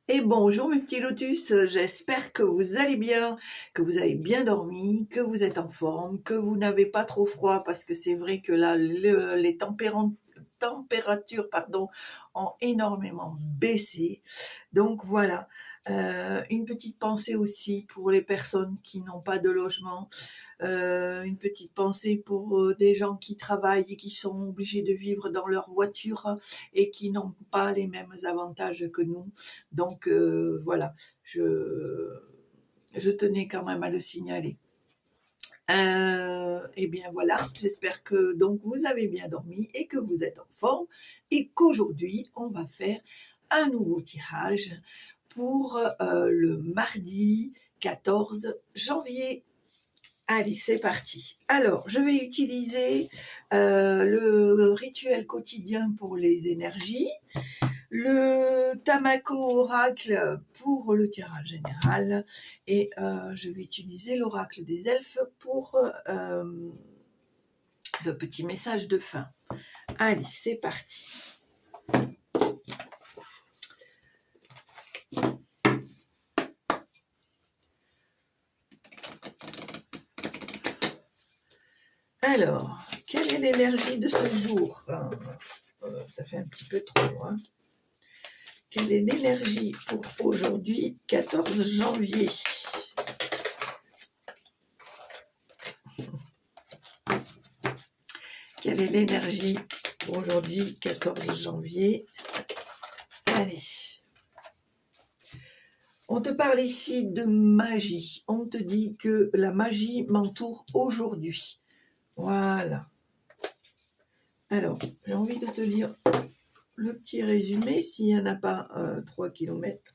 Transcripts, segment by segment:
Et bonjour mes petits lotus, j'espère que vous allez bien, que vous avez bien dormi, que vous êtes en forme, que vous n'avez pas trop froid parce que c'est vrai que là les températures ont énormément baissé. Donc voilà, une petite pensée aussi pour les personnes qui n'ont pas de logement, une petite pensée pour des gens qui travaillent et qui sont obligés de vivre dans leur voiture et qui n'ont pas les mêmes avantages que nous. Donc voilà, je tenais quand même à le signaler. Et bien voilà, j'espère que donc vous avez bien dormi et que vous êtes en forme et qu'aujourd'hui on va faire un nouveau tirage pour le mardi 14 janvier. Allez, c'est parti. Alors, je vais utiliser le rituel quotidien pour les énergies, le Tamako oracle pour le tirage général et je vais utiliser l'oracle des elfes pour le petit message de fin. Allez, c'est parti. Alors, quelle est l'énergie de ce jour? Ça fait un petit peu trop, hein. Quelle est l'énergie pour aujourd'hui, 14 janvier? Quelle est l'énergie pour aujourd'hui, 14 janvier? Allez. On te parle ici de magie. On te dit que la magie m'entoure aujourd'hui. Voilà. Alors, j'ai envie de te lire le petit résumé, s'il n'y en a pas 3 km.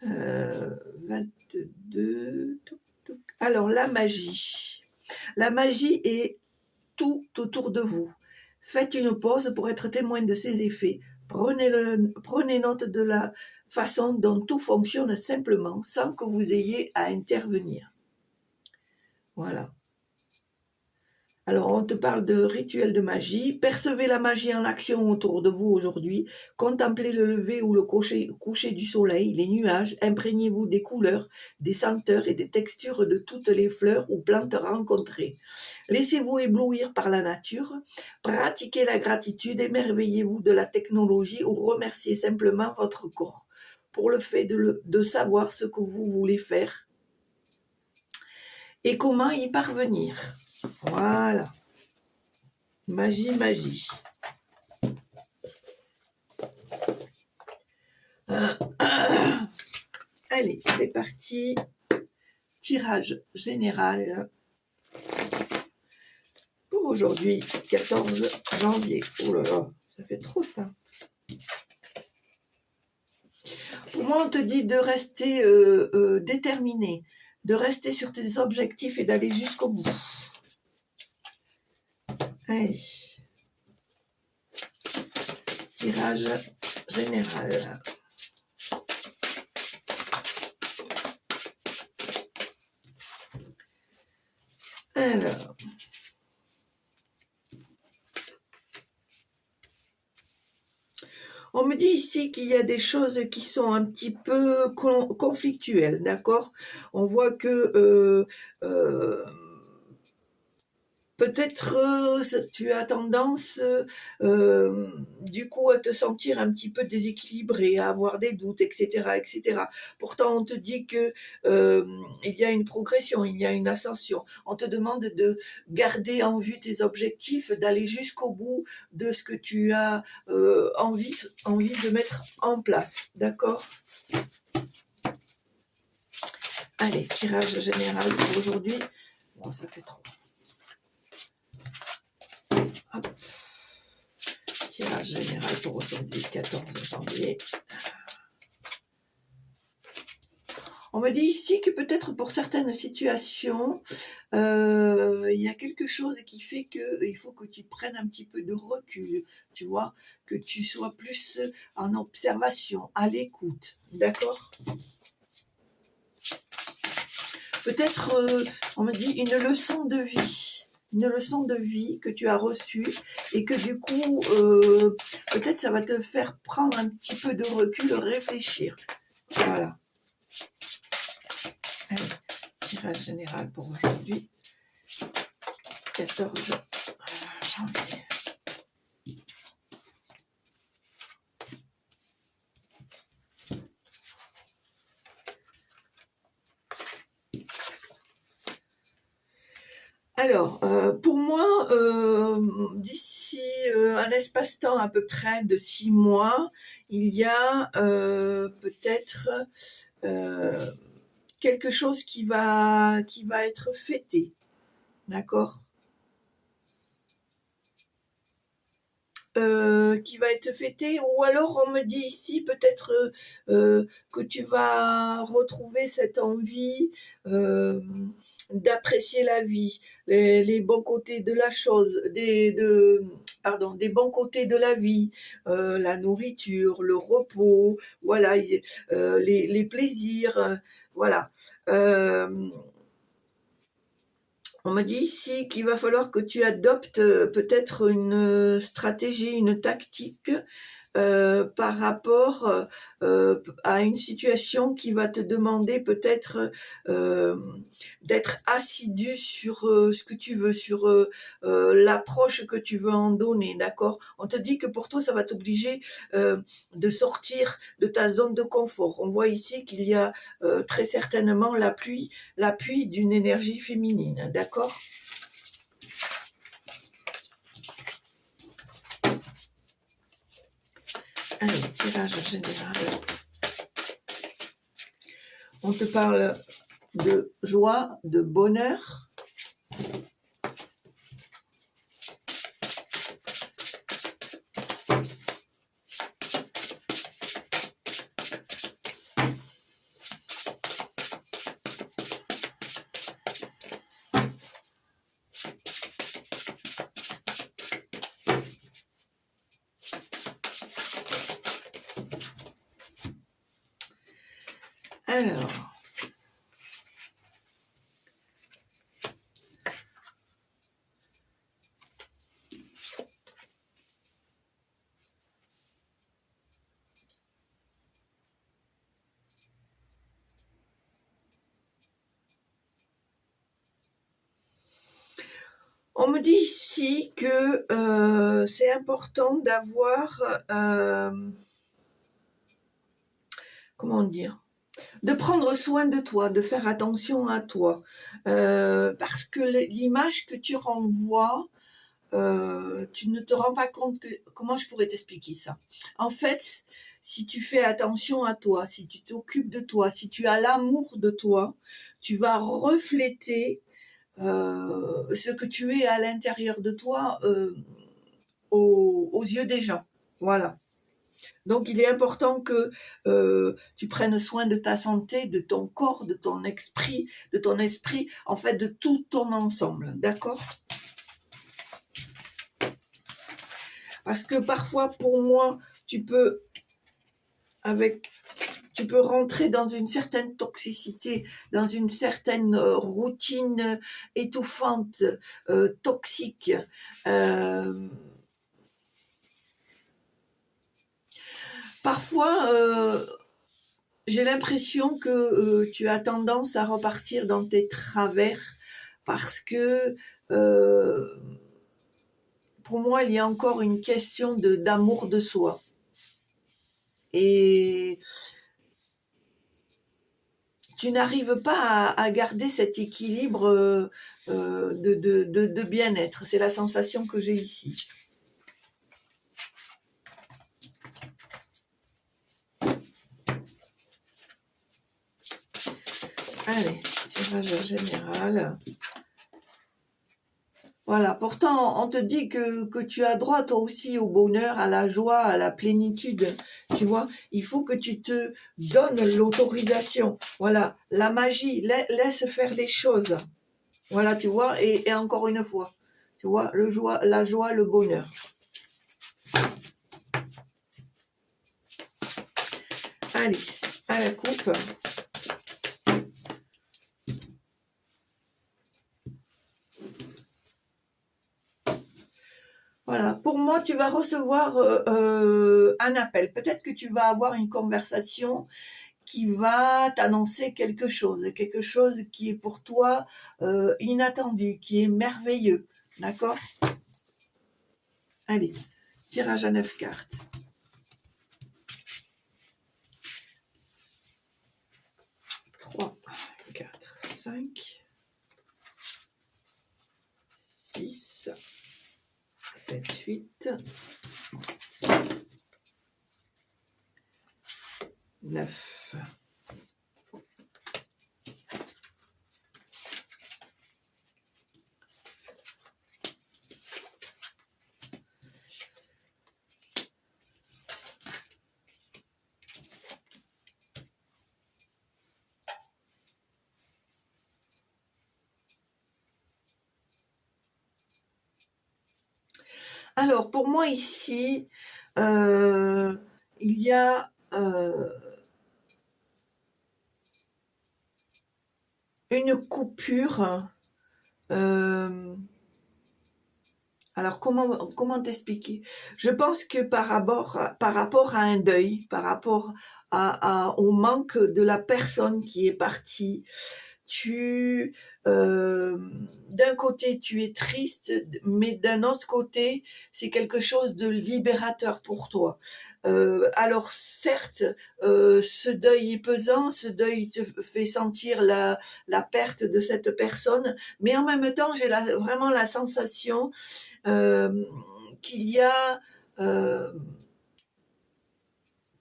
22. Alors, la magie. La magie est tout autour de vous. Faites une pause pour être témoin de ses effets. Prenez note de la façon dont tout fonctionne simplement, sans que vous ayez à intervenir. Voilà. Alors, on te parle de rituel de magie. Percevez la magie en action autour de vous aujourd'hui. Contemplez le lever ou le coucher du soleil, les nuages. Imprégnez-vous des couleurs, des senteurs et des textures de toutes les fleurs ou plantes rencontrées. Laissez-vous éblouir par la nature. Pratiquez la gratitude. Émerveillez-vous de la technologie ou remerciez simplement votre corps pour le fait de savoir ce que vous voulez faire et comment y parvenir. Voilà. Magie, magie. Allez, c'est parti. Tirage général pour aujourd'hui, 14 janvier. Oh là là, ça fait trop ça. Pour moi, on te dit de rester déterminé, de rester sur tes objectifs et d'aller jusqu'au bout. Allez. Tirage général. Alors. On me dit ici qu'il y a des choses qui sont un petit peu conflictuelles, d'accord? On voit que peut-être tu as tendance du coup à te sentir un petit peu déséquilibré, à avoir des doutes, etc., etc. Pourtant, on te dit que il y a une progression, il y a une ascension. On te demande de garder en vue tes objectifs, d'aller jusqu'au bout de ce que tu as envie de mettre en place, d'accord? Allez, tirage général pour aujourd'hui. Bon, ça fait trop. Hop. Tirage général pour aujourd'hui, 14 janvier. On me dit ici que peut-être pour certaines situations, il y a quelque chose qui fait qu'il faut que tu prennes un petit peu de recul, tu vois, que tu sois plus en observation, à l'écoute, d'accord? Peut-être, on me dit une leçon de vie. une leçon de vie que tu as reçue et que du coup, peut-être ça va te faire prendre un petit peu de recul, réfléchir. Voilà. Allez, tirage général pour aujourd'hui. 14 janvier. Alors, pour moi, d'ici un espace-temps à peu près de 6 mois, il y a peut-être quelque chose qui va être fêté, d'accord? Qui va être fêté, ou alors on me dit ici peut-être que tu vas retrouver cette envie d'apprécier la vie, les bons côtés de la chose, des bons côtés de la vie, la nourriture, le repos, voilà, les plaisirs, voilà. On me dit ici qu'il va falloir que tu adoptes peut-être une stratégie, une tactique par rapport à une situation qui va te demander peut-être d'être assidu sur ce que tu veux, sur l'approche que tu veux en donner, d'accord? On te dit que pour toi, ça va t'obliger de sortir de ta zone de confort. On voit ici qu'il y a très certainement l'appui d'une énergie féminine, d'accord? Allez, tirage général. On te parle de joie, de bonheur. Alors, on me dit ici que c'est important d'avoir, comment dire, de prendre soin de toi, de faire attention à toi, parce que l'image que tu renvoies, tu ne te rends pas compte que... Comment je pourrais t'expliquer ça? En fait, si tu fais attention à toi, si tu t'occupes de toi, si tu as l'amour de toi, tu vas refléter ce que tu es à l'intérieur de toi aux yeux des gens. Voilà. Donc, il est important que tu prennes soin de ta santé, de ton corps, de ton esprit, en fait, de tout ton ensemble. D'accord? Parce que parfois, pour moi, tu peux rentrer dans une certaine toxicité, dans une certaine routine étouffante, toxique. Parfois, j'ai l'impression que tu as tendance à repartir dans tes travers parce que pour moi, il y a encore une question d'amour de soi. Et tu n'arrives pas à garder cet équilibre de bien-être. C'est la sensation que j'ai ici. Allez, tirage général. Voilà, pourtant, on te dit que tu as droit toi aussi au bonheur, à la joie, à la plénitude, tu vois. Il faut que tu te donnes l'autorisation. Voilà, la magie, laisse faire les choses. Voilà, tu vois, et encore une fois, tu vois, la joie, le bonheur. Allez, à la coupe. Voilà, pour moi, tu vas recevoir un appel. Peut-être que tu vas avoir une conversation qui va t'annoncer quelque chose qui est pour toi inattendu, qui est merveilleux. D'accord? Allez, tirage à 9 cartes. 3, 4, 5, 6, 7, 8, 9. Alors, pour moi ici, il y a une coupure. Alors, comment t'expliquer? Je pense que par rapport à un deuil, par rapport au manque de la personne qui est partie, d'un côté, tu es triste, mais d'un autre côté, c'est quelque chose de libérateur pour toi. Alors certes, ce deuil est pesant, ce deuil te fait sentir la perte de cette personne, mais en même temps, j'ai vraiment la sensation qu'il y a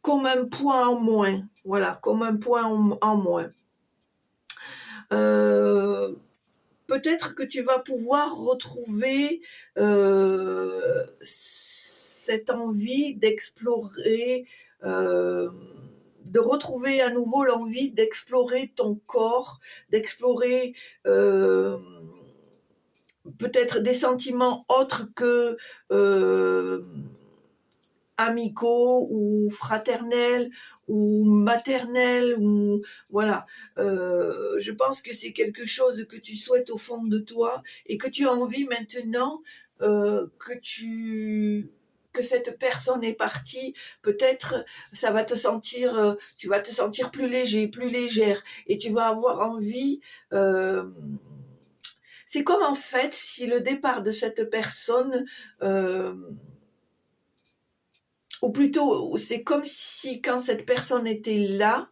comme un point en moins. Voilà, comme un point en moins. Peut-être que tu vas pouvoir retrouver cette envie d'explorer, de retrouver à nouveau l'envie d'explorer ton corps, d'explorer peut-être des sentiments autres que amicaux ou fraternels ou maternels, ou voilà. Je pense que c'est quelque chose que tu souhaites au fond de toi et que tu as envie maintenant que cette personne est partie. Peut-être ça va te sentir, tu vas te sentir plus léger, plus légère, et tu vas avoir envie. C'est comme en fait si le départ de cette personne ou plutôt, c'est comme si quand cette personne était là,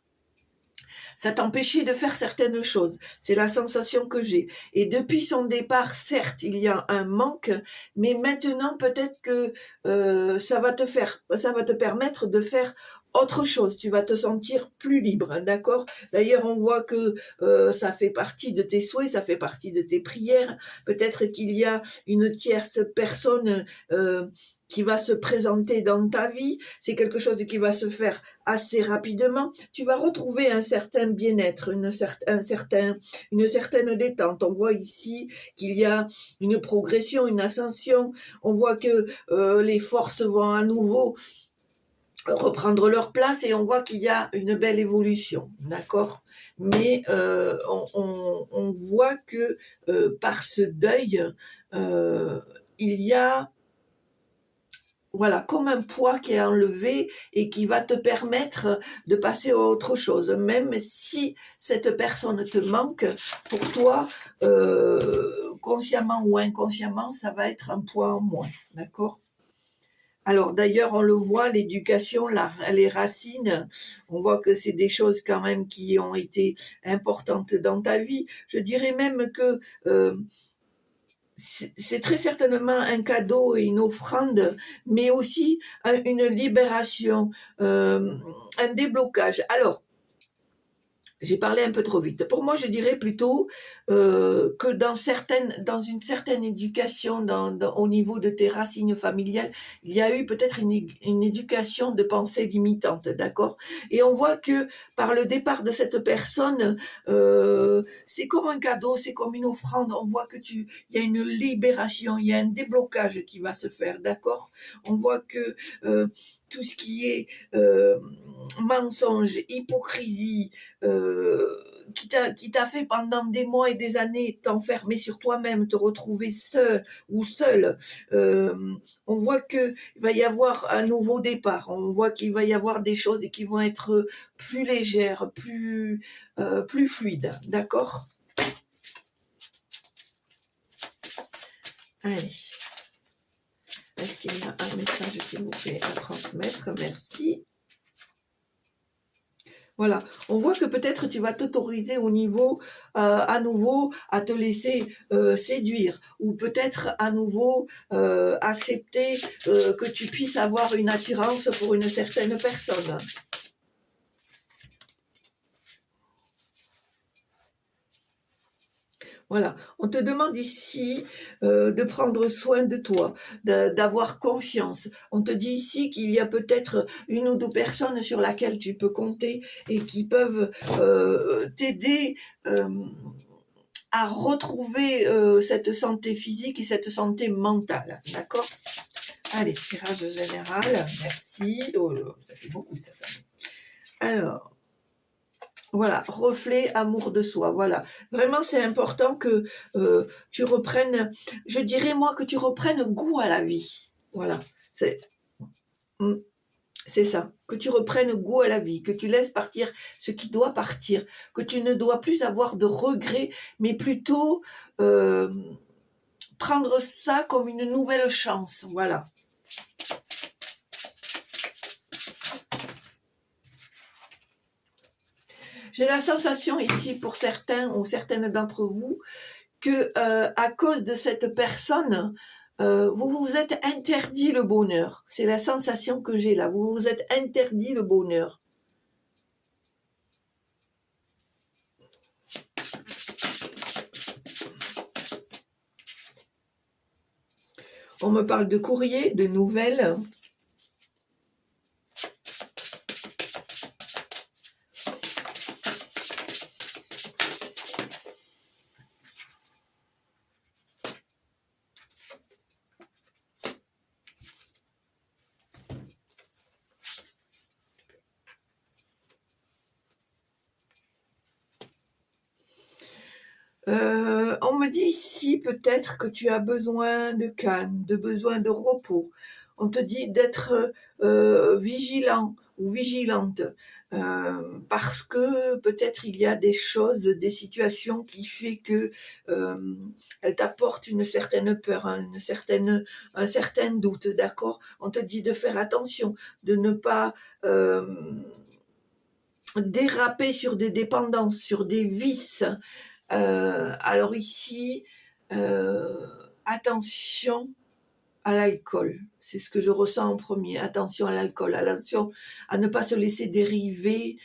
ça t'empêchait de faire certaines choses. C'est la sensation que j'ai. Et depuis son départ, certes, il y a un manque, mais maintenant, peut-être que ça va te permettre de faire autre chose. Tu vas te sentir plus libre, d'accord? D'ailleurs, on voit que ça fait partie de tes souhaits, ça fait partie de tes prières. Peut-être qu'il y a une tierce personne qui va se présenter dans ta vie. C'est quelque chose qui va se faire assez rapidement. Tu vas retrouver un certain bien-être, une certaine détente. On voit ici qu'il y a une progression, une ascension. On voit que les forces vont à nouveau reprendre leur place et on voit qu'il y a une belle évolution, d'accord? Mais on voit que par ce deuil, il y a voilà, comme un poids qui est enlevé et qui va te permettre de passer à autre chose. Même si cette personne te manque, pour toi, consciemment ou inconsciemment, ça va être un poids en moins, d'accord? Alors d'ailleurs, on le voit, l'éducation, les racines, on voit que c'est des choses quand même qui ont été importantes dans ta vie. Je dirais même que c'est très certainement un cadeau et une offrande, mais aussi une libération, un déblocage. Alors, j'ai parlé un peu trop vite. Pour moi, je dirais plutôt que dans une certaine éducation, au niveau de tes racines familiales, il y a eu peut-être une éducation de pensée limitante, d'accord? Et on voit que par le départ de cette personne, c'est comme un cadeau, c'est comme une offrande. On voit que il y a une libération, il y a un déblocage qui va se faire, d'accord? On voit que tout ce qui est mensonge, hypocrisie, qui t'a fait pendant des mois et des années t'enfermer sur toi-même, te retrouver seul ou seule, on voit qu'il va y avoir un nouveau départ, on voit qu'il va y avoir des choses qui vont être plus légères, plus fluides, d'accord? Allez. Est-ce qu'il y a un message, s'il vous plaît, à transmettre? Merci. Voilà, on voit que peut-être tu vas t'autoriser au niveau, à nouveau, à te laisser séduire, ou peut-être à nouveau accepter que tu puisses avoir une attirance pour une certaine personne. Voilà, on te demande ici de prendre soin de toi, d'avoir confiance. On te dit ici qu'il y a peut-être une ou deux personnes sur laquelle tu peux compter et qui peuvent t'aider à retrouver cette santé physique et cette santé mentale. D'accord? Allez, tirage général, merci. Oh, ça fait beaucoup ça. Alors, voilà, reflet, amour de soi, voilà. Vraiment, c'est important que tu reprennes, je dirais moi, que tu reprennes goût à la vie. Voilà, c'est ça, que tu reprennes goût à la vie, que tu laisses partir ce qui doit partir, que tu ne dois plus avoir de regrets, mais plutôt prendre ça comme une nouvelle chance, voilà. J'ai la sensation ici pour certains ou certaines d'entre vous que à cause de cette personne, vous vous êtes interdit le bonheur. C'est la sensation que j'ai là. Vous vous êtes interdit le bonheur. On me parle de courrier, de nouvelles. On me dit ici peut-être que tu as besoin de calme, de besoin de repos. On te dit d'être vigilant ou vigilante parce que peut-être il y a des choses, des situations qui fait que elles t'apportent une certaine peur, hein, un certain doute, d'accord? On te dit de faire attention, de ne pas déraper sur des dépendances, sur des vices. Alors ici, attention à l'alcool. C'est ce que je ressens en premier. Attention à l'alcool. Attention à ne pas se laisser dériver,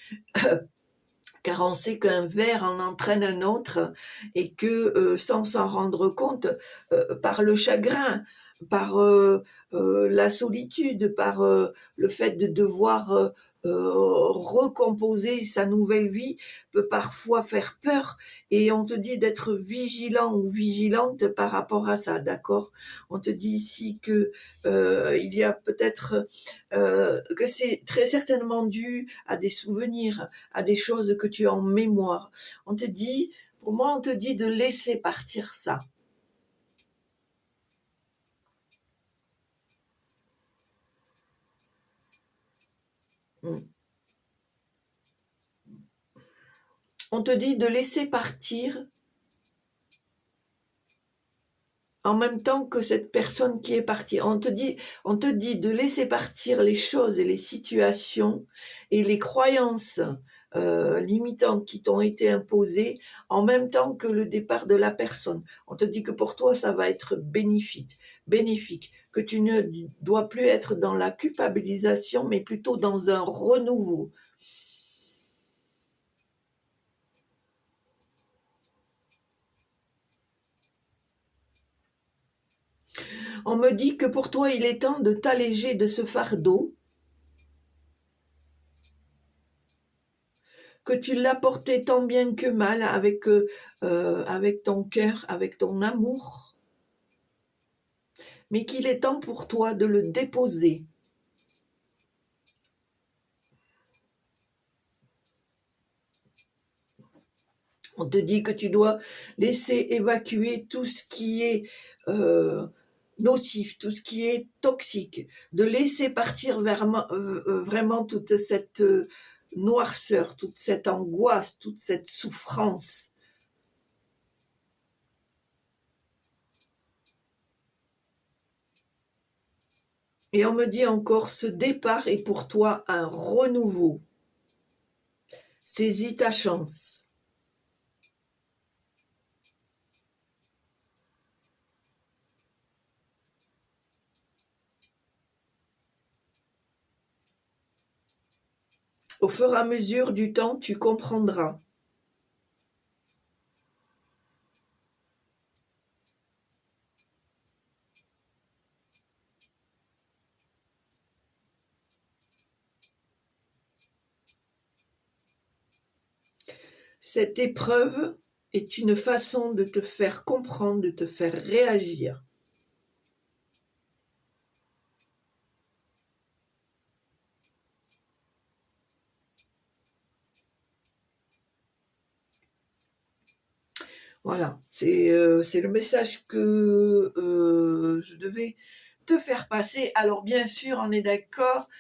car on sait qu'un verre en entraîne un autre et que sans s'en rendre compte, par le chagrin, par la solitude, par le fait de devoir recomposer sa nouvelle vie peut parfois faire peur et on te dit d'être vigilant ou vigilante par rapport à ça, d'accord? On te dit ici que il y a peut-être que c'est très certainement dû à des souvenirs, à des choses que tu as en mémoire. On te dit, pour moi, on te dit de laisser partir ça. On te dit de laisser partir en même temps que cette personne qui est partie. On te dit de laisser partir les choses et les situations et les croyances limitantes qui t'ont été imposées en même temps que le départ de la personne. On te dit que pour toi, ça va être bénéfique, que tu ne dois plus être dans la culpabilisation, mais plutôt dans un renouveau. On me dit que pour toi, il est temps de t'alléger de ce fardeau, que tu l'as porté tant bien que mal avec ton cœur, avec ton amour, mais qu'il est temps pour toi de le déposer. On te dit que tu dois laisser évacuer tout ce qui est nocif, tout ce qui est toxique, de laisser partir vraiment toute cette noirceur, toute cette angoisse, toute cette souffrance. Et on me dit encore, ce départ est pour toi un renouveau. Saisis ta chance. Au fur et à mesure du temps, tu comprendras. Cette épreuve est une façon de te faire comprendre, de te faire réagir. Voilà, c'est le message que je devais te faire passer. Alors bien sûr, on est d'accord,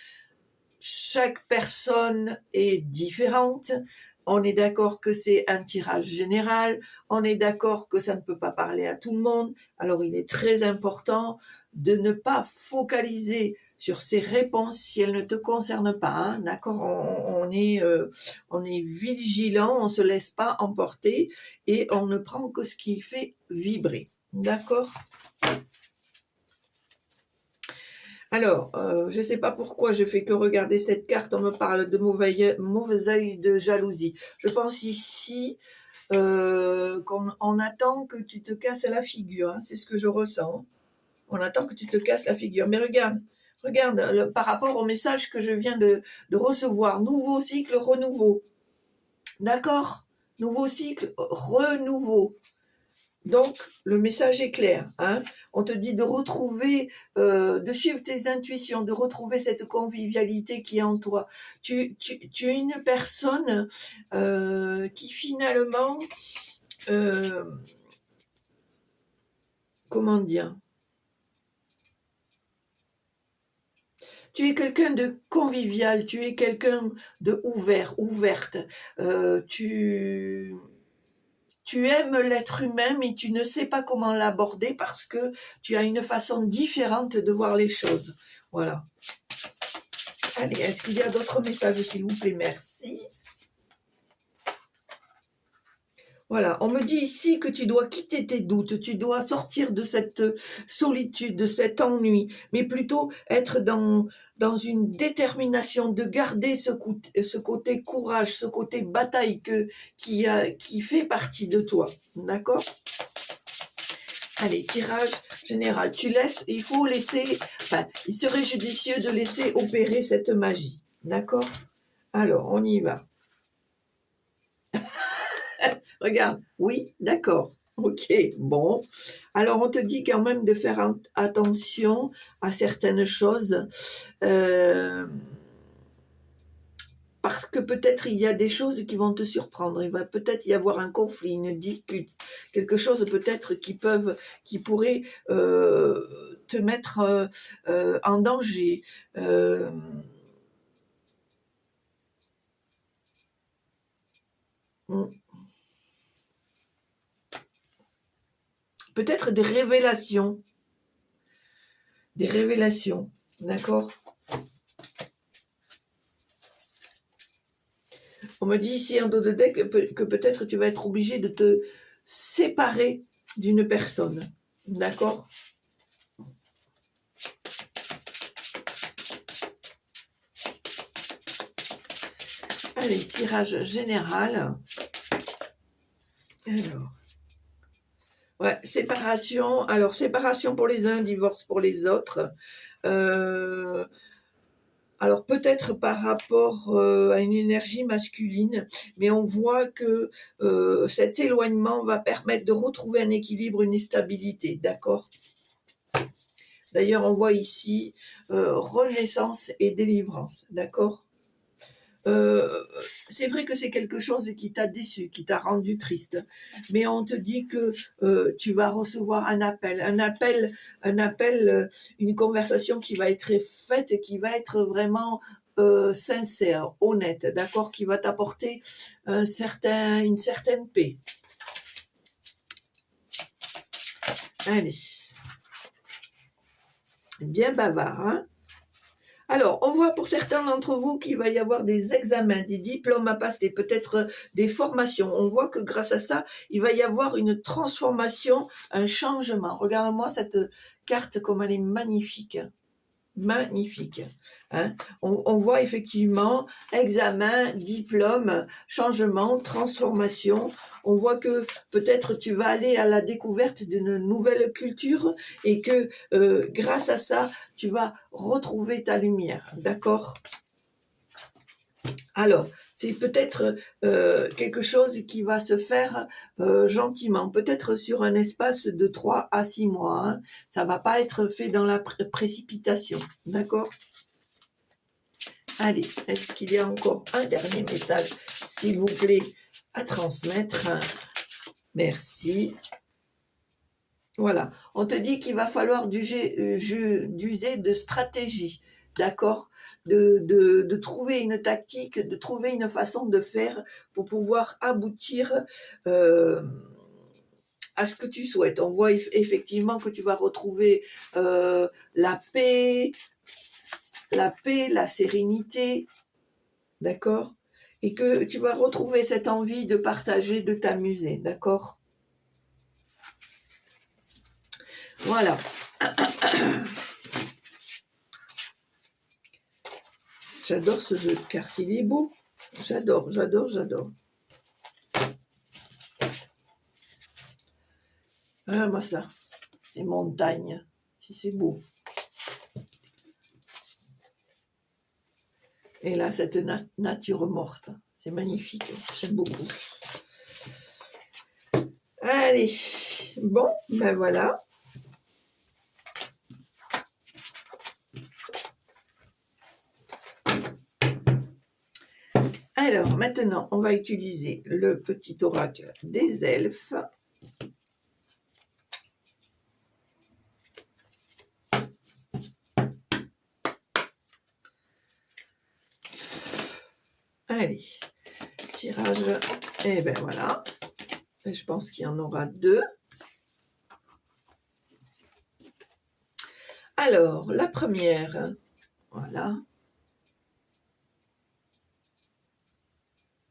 chaque personne est différente. On est d'accord que c'est un tirage général. On est d'accord que ça ne peut pas parler à tout le monde. Alors il est très important de ne pas focaliser sur ces réponses si elles ne te concernent pas. Hein, d'accord, on est vigilant, on ne se laisse pas emporter et on ne prend que ce qui fait vibrer. D'accord ? Alors, je ne sais pas pourquoi je fais que regarder cette carte, on me parle de mauvais œil de jalousie. Je pense ici qu'on attend que tu te casses la figure, hein, c'est ce que je ressens. On attend que tu te casses la figure. Mais regarde, par rapport au message que je viens de recevoir, nouveau cycle, renouveau. D'accord ? Nouveau cycle, renouveau. Donc, le message est clair. Hein, on te dit de retrouver, de suivre tes intuitions, de retrouver cette convivialité qui est en toi. Tu es une personne qui finalement, comment dire, tu es quelqu'un de convivial, tu es quelqu'un de ouverte. Tu aimes l'être humain, mais tu ne sais pas comment l'aborder parce que tu as une façon différente de voir les choses. Voilà. Allez, est-ce qu'il y a d'autres messages, s'il vous plaît? Merci. Voilà, on me dit ici que tu dois quitter tes doutes, tu dois sortir de cette solitude, de cet ennui, mais plutôt être dans une détermination de garder ce côté courage, ce côté bataille qui fait partie de toi. D'accord ? Allez, tirage général. Il serait judicieux de laisser opérer cette magie. D'accord ? Alors, on y va. Regarde, oui, d'accord. Ok, bon. Alors, on te dit quand même de faire attention à certaines choses. Parce que peut-être il y a des choses qui vont te surprendre. Il va peut-être y avoir un conflit, une dispute, quelque chose peut-être qui pourrait te mettre en danger. Peut-être des révélations. D'accord ? On me dit ici en dos de deck que peut-être tu vas être obligé de te séparer d'une personne. D'accord ? Allez, tirage général. Alors. Ouais, séparation. Alors, séparation pour les uns, divorce pour les autres. Alors peut-être par rapport à une énergie masculine, mais on voit que cet éloignement va permettre de retrouver un équilibre, une stabilité, d'accord ? D'ailleurs, on voit ici renaissance et délivrance, d'accord ? c'est vrai que c'est quelque chose qui t'a déçu, qui t'a rendu triste, mais on te dit que tu vas recevoir un appel, une conversation qui va être faite, qui va être vraiment sincère, honnête, d'accord, qui va t'apporter une certaine paix. Allez, bien bavard, hein. Alors, on voit pour certains d'entre vous qu'il va y avoir des examens, des diplômes à passer, peut-être des formations. On voit que grâce à ça, il va y avoir une transformation, un changement. Regarde-moi cette carte comme elle est magnifique. Magnifique. Hein. On voit effectivement examen, diplôme, changement, transformation. On voit que peut-être tu vas aller à la découverte d'une nouvelle culture et que grâce à ça, tu vas retrouver ta lumière. D'accord ? Alors, c'est peut-être quelque chose qui va se faire gentiment, peut-être sur un espace de 3 à 6 mois. Hein. Ça va pas être fait dans la précipitation, d'accord ? Allez, est-ce qu'il y a encore un dernier message, s'il vous plaît, à transmettre ? Merci. Voilà, on te dit qu'il va falloir d'user de stratégie, d'accord ? De trouver une tactique, de trouver une façon de faire pour pouvoir aboutir à ce que tu souhaites. On voit effectivement que tu vas retrouver la paix, la sérénité, d'accord ? Et que tu vas retrouver cette envie de partager, de t'amuser, d'accord ? Voilà. J'adore ce jeu de cartes, il est beau. J'adore. Ah, moi ça, les montagnes, si c'est beau. Et là, cette nature morte, c'est magnifique, j'aime beaucoup. Allez, bon, ben voilà. Alors, maintenant, on va utiliser le petit oracle des elfes. Allez, tirage, et ben voilà. Et je pense qu'il y en aura 2. Alors, la première, voilà.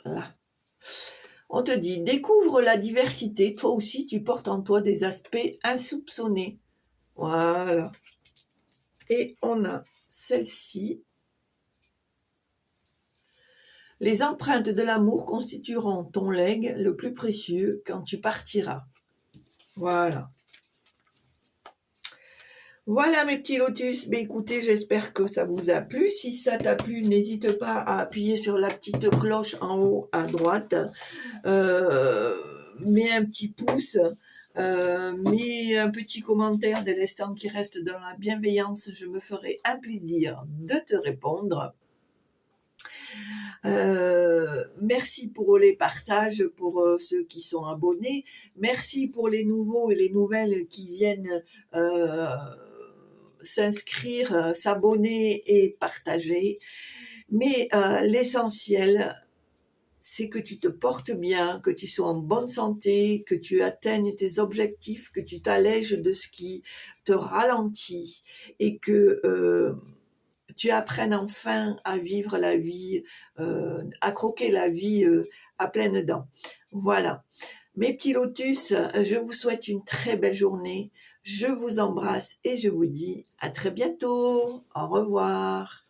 Là. On te dit, découvre la diversité, toi aussi tu portes en toi des aspects insoupçonnés. Voilà. Et on a celle-ci. Les empreintes de l'amour constitueront ton legs le plus précieux quand tu partiras. Voilà. Voilà mes petits lotus, mais écoutez, j'espère que ça vous a plu. Si ça t'a plu, n'hésite pas à appuyer sur la petite cloche en haut à droite. Mets un petit pouce, mets un petit commentaire dès l'instant qui reste dans la bienveillance. Je me ferai un plaisir de te répondre. Merci pour les partages, pour ceux qui sont abonnés. Merci pour les nouveaux et les nouvelles qui viennent s'inscrire, s'abonner et partager. Mais l'essentiel, c'est que tu te portes bien, que tu sois en bonne santé, que tu atteignes tes objectifs, que tu t'allèges de ce qui te ralentit et que tu apprennes enfin à vivre la vie, à croquer la vie à pleines dents. Voilà. Mes petits lotus, je vous souhaite une très belle journée. Je vous embrasse et je vous dis à très bientôt. Au revoir.